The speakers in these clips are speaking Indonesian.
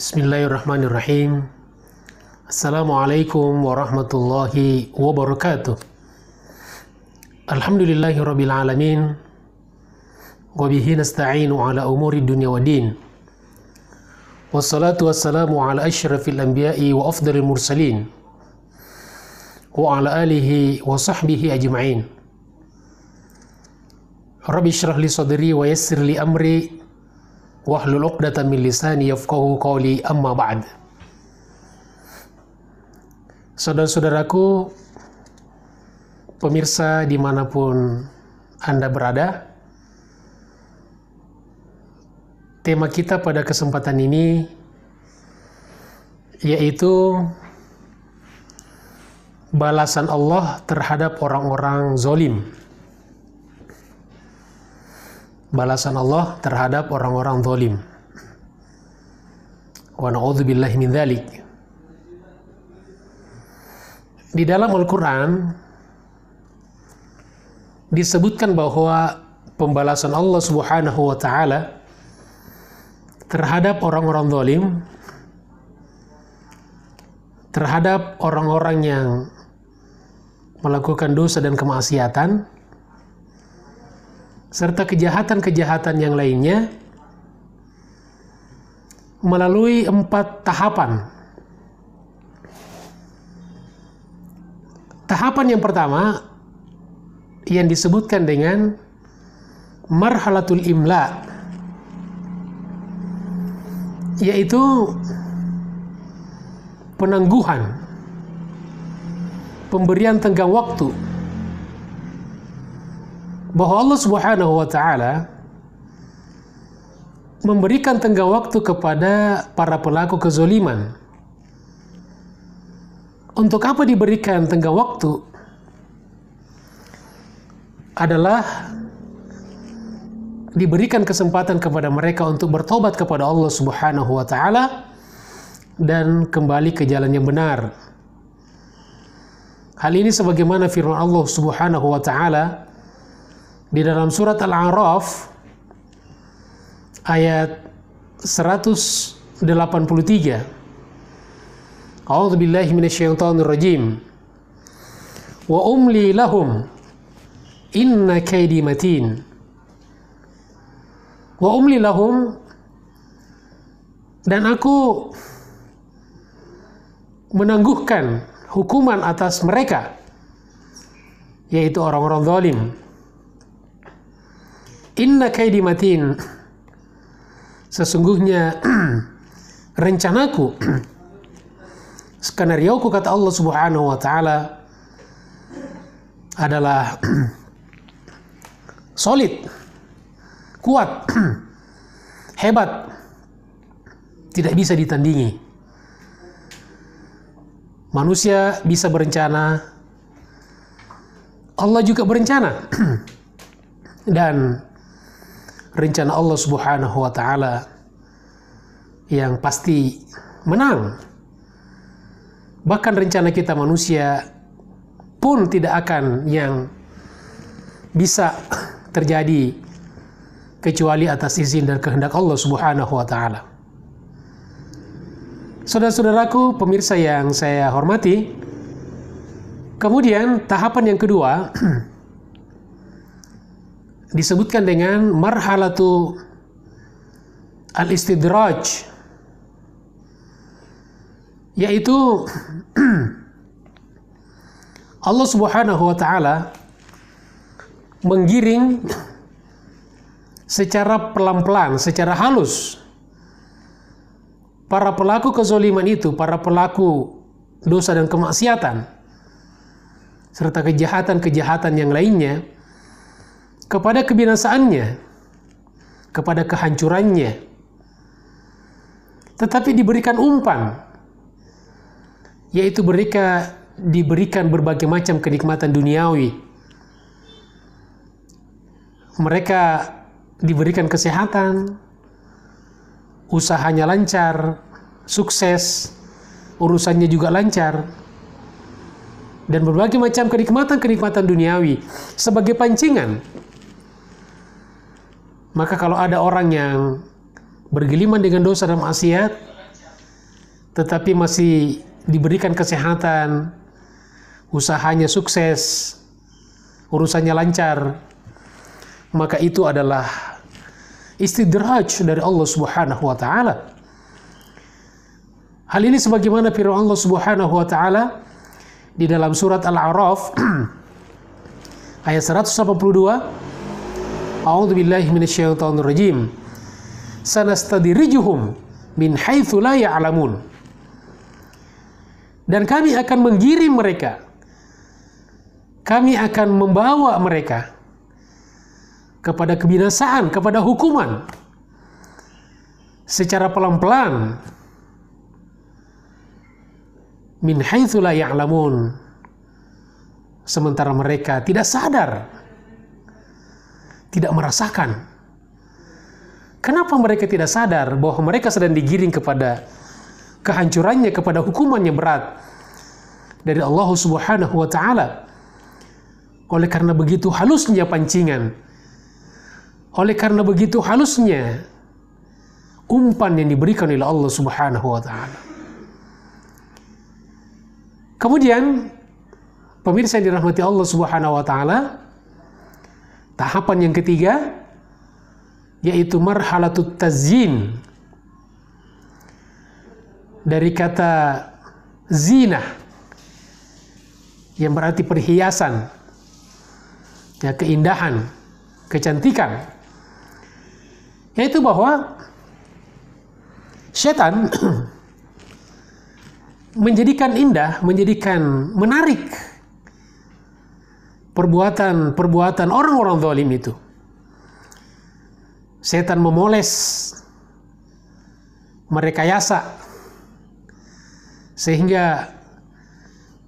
Bismillahirrahmanirrahim. Assalamualaikum warahmatullahi wabarakatuh. Alhamdulillahirabbil alamin. Wa bihi nasta'inu ala umuri dunya waddin. Wassalatu wassalamu ala asyrafil anbiya'i wa afdalil mursalin. Wa ala alihi wa sahbihi ajma'in. Rabbi syrah li sadri wa yassir li amri wahlul 'uqdatam min lisani yafqahu qawli, amma ba'd. Saudara-saudaraku, pemirsa dimanapun Anda berada, tema kita pada kesempatan ini yaitu balasan Allah terhadap orang-orang zalim. Balasan Allah terhadap orang-orang zalim. Wa na'udzubillahi min dzalik. Di dalam Al-Qur'an disebutkan bahwa pembalasan Allah Subhanahu wa taala terhadap orang-orang zalim, terhadap orang-orang yang melakukan dosa dan kemaksiatan, serta kejahatan-kejahatan yang lainnya melalui 4 tahapan. Tahapan yang pertama yang disebutkan dengan marhalatul imla, yaitu penangguhan, pemberian tenggang waktu, bahwa Allah Subhanahu wa taala memberikan tenggang waktu kepada para pelaku kezaliman. Untuk apa diberikan tenggang waktu? Adalah diberikan kesempatan kepada mereka untuk bertobat kepada Allah Subhanahu wa taala dan kembali ke jalan yang benar. Hal ini sebagaimana firman Allah Subhanahu wa taala di dalam surat Al-A'raf ayat 183. A'udzu billahi minasyaitonir rajim. Wa umli lahum inna kaidi matin. Wa umli lahum, dan aku menangguhkan hukuman atas mereka, yaitu orang-orang zalim. Inna kaidi matin, sesungguhnya rencanaku, skenarioku, kata Allah Subhanahu wa taala, adalah solid, kuat, hebat, tidak bisa ditandingi. Manusia bisa berencana, Allah juga berencana. Dan rencana Allah Subhanahu wa taala yang pasti menang. Bahkan rencana kita manusia pun tidak akan yang bisa terjadi kecuali atas izin dan kehendak Allah Subhanahu wa taala. Saudara-saudaraku, pemirsa yang saya hormati, kemudian tahapan yang kedua disebutkan dengan marhalatu al-istidraj, yaitu Allah Subhanahu wa taala menggiring secara pelan-pelan, secara halus para pelaku kezaliman itu, para pelaku dosa dan kemaksiatan serta kejahatan-kejahatan yang lainnya, kepada kebinasaannya, kepada kehancurannya. Tetapi diberikan umpan, yaitu diberikan berbagai macam kenikmatan duniawi. Mereka diberikan kesehatan, usahanya lancar, sukses, urusannya juga lancar, dan berbagai macam kenikmatan-kenikmatan duniawi sebagai pancingan. Maka kalau ada orang yang bergeliman dengan dosa dan maksiat, tetapi masih diberikan kesehatan, usahanya sukses, urusannya lancar, maka itu adalah istidraj dari Allah Subhanahu wa taala. Hal ini sebagaimana firman Allah Subhanahu wa taala di dalam surat Al-A'raf ayat 182, A'udzu billahi minasyaitonir rajim. Sanastadrijuhum min haitsu la ya'lamun. Dan kami akan menggiring mereka. Kami akan membawa mereka kepada kebinasaan, kepada hukuman secara pelan-pelan. Min haitsu la ya'lamun, sementara mereka tidak sadar, tidak merasakan. Kenapa mereka tidak sadar bahwa mereka sedang digiring kepada kehancurannya, kepada hukuman yang berat dari Allah Subhanahu wa taala? Oleh karena begitu halusnya pancingan, oleh karena begitu halusnya umpan yang diberikan oleh Allah Subhanahu wa taala. Kemudian, pemirsa yang dirahmati Allah Subhanahu wa taala, tahapan yang ketiga yaitu marhalatut tazyin. Dari kata zina yang berarti perhiasan, ya, keindahan, kecantikan, yaitu bahwa setan menjadikan indah, menjadikan menarik perbuatan orang-orang zalim itu. Setan memoles, merekayasa, sehingga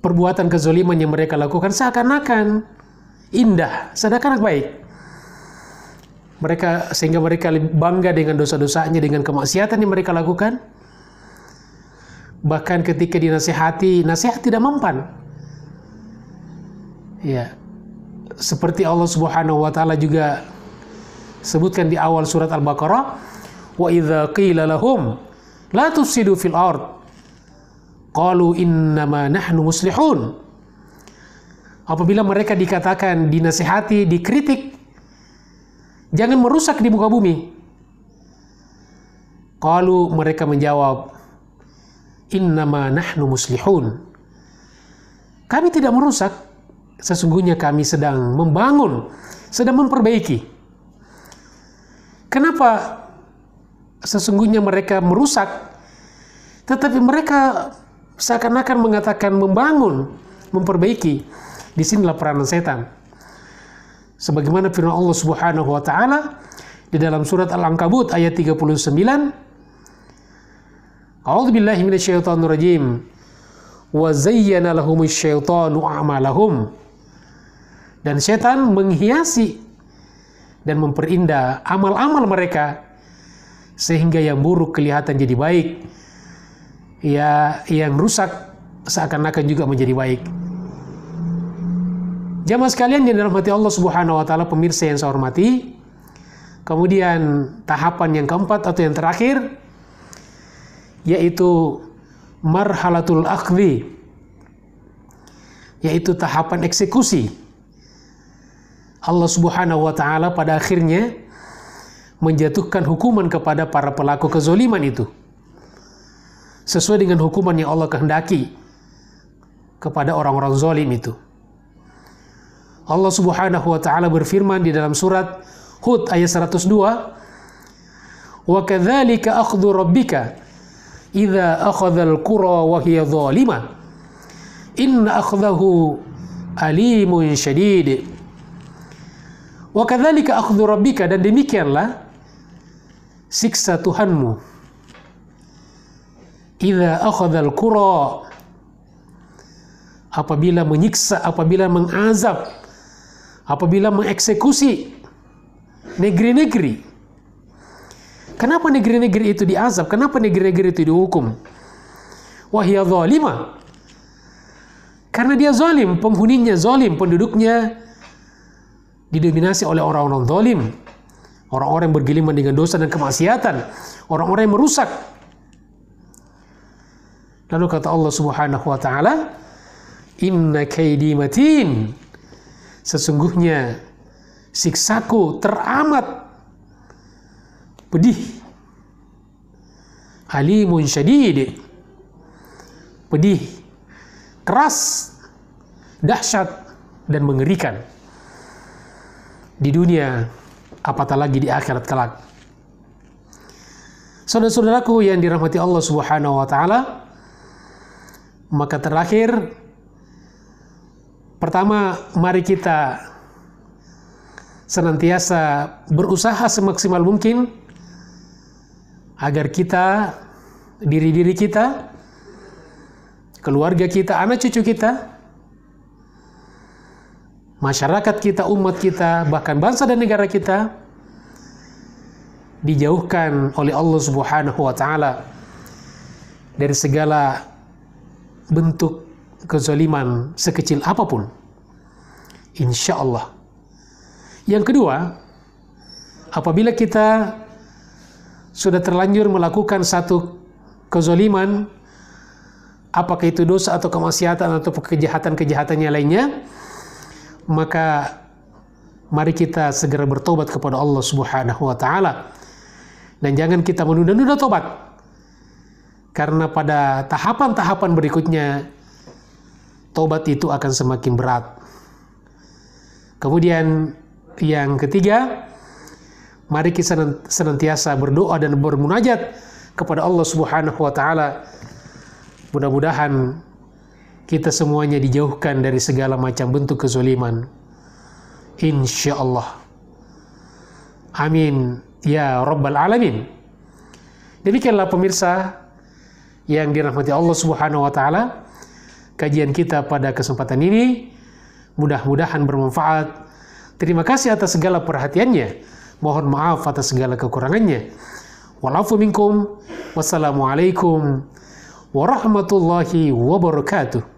perbuatan kezaliman yang mereka lakukan seakan-akan indah, seakan-akan baik. Sehingga mereka bangga dengan dosa-dosanya, dengan kemaksiatan yang mereka lakukan. Bahkan ketika dinasihati, nasihat tidak mempan. Ya, seperti Allah Subhanahu wa taala juga sebutkan di awal surat Al-Baqarah, wa idza qila lahum la tufsidu fil ard qalu innama nahnu muslihun. Apabila mereka dikatakan, dinasihati, dikritik, jangan merusak di muka bumi, qalu, mereka menjawab, innama nahnu muslihun, kami tidak merusak, sesungguhnya kami sedang membangun, sedang memperbaiki. Kenapa sesungguhnya mereka merusak, tetapi mereka seakan-akan mengatakan membangun, memperbaiki? Disinilah peranan setan. Sebagaimana firman Allah Subhanahu wa taala di dalam surat Al-Ankabut ayat 39, A'udzu billahi minasyaitonir rajim. Wa zayyana lahumus syaitanu a'malahum. Dan setan menghiasi dan memperindah amal-amal mereka sehingga yang buruk kelihatan jadi baik, ya, yang rusak seakan-akan juga menjadi baik. Jamaah sekalian yang dirahmati Allah Subhanahu wa taala, pemirsa yang saya hormati, kemudian tahapan yang keempat atau yang terakhir yaitu marhalatul akhdhi, yaitu tahapan eksekusi. Allah Subhanahu wa taala pada akhirnya menjatuhkan hukuman kepada para pelaku kezaliman itu sesuai dengan hukuman yang Allah kehendaki kepada orang-orang zalim itu. Allah Subhanahu wa taala berfirman di dalam surat Hud ayat 102, "Wa kadzalika akhdhu rabbika idza akhadhal qura wa hiya zalimah inna akhdahu alimun syadid." Wa kadzalika akhdhu rabbika, dan demikianlah siksa Tuhanmu, idza akhadhal qura, apabila menyiksa, apabila mengazab, apabila mengeksekusi negeri-negeri. Kenapa negeri-negeri itu diazab? Kenapa negeri-negeri itu dihukum? Wahya zalimah, karena dia zalim, penghuninya zalim, penduduknya didominasi oleh orang-orang zalim, orang-orang yang bergelimang dengan dosa dan kemaksiatan, orang-orang yang merusak. Lalu kata Allah Subhanahu wa taala, "Inna kaidi matin." Sesungguhnya siksaku teramat pedih. Alimun syadid. Pedih, keras, dahsyat dan mengerikan. Di dunia, apatah lagi di akhirat kelak. Saudara-saudaraku yang dirahmati Allah Subhanahu wa taala, maka terakhir, pertama, mari kita senantiasa berusaha semaksimal mungkin agar kita, diri-diri kita, keluarga kita, anak cucu kita, masyarakat kita, umat kita, bahkan bangsa dan negara kita dijauhkan oleh Allah Subhanahu wa taala dari segala bentuk kezaliman sekecil apapun. Insya Allah. Yang kedua, apabila kita sudah terlanjur melakukan satu kezaliman, apakah itu dosa atau kemaksiatan atau kejahatan-kejahatannya lainnya, maka mari kita segera bertobat kepada Allah Subhanahu wa taala. Dan jangan kita menunda-nunda tobat. Karena pada tahapan-tahapan berikutnya, tobat itu akan semakin berat. Kemudian yang ketiga, mari kita senantiasa berdoa dan bermunajat kepada Allah Subhanahu wa taala. Mudah-mudahan kita semuanya dijauhkan dari segala macam bentuk kezaliman. Insya Allah. Amin ya Rabbal Alamin. Demikianlah pemirsa yang dirahmati Allah Subhanahu wa taala, kajian kita pada kesempatan ini mudah-mudahan bermanfaat. Terima kasih atas segala perhatiannya. Mohon maaf atas segala kekurangannya. Walafu minkum. Wassalamualaikum warahmatullahi wabarakatuh.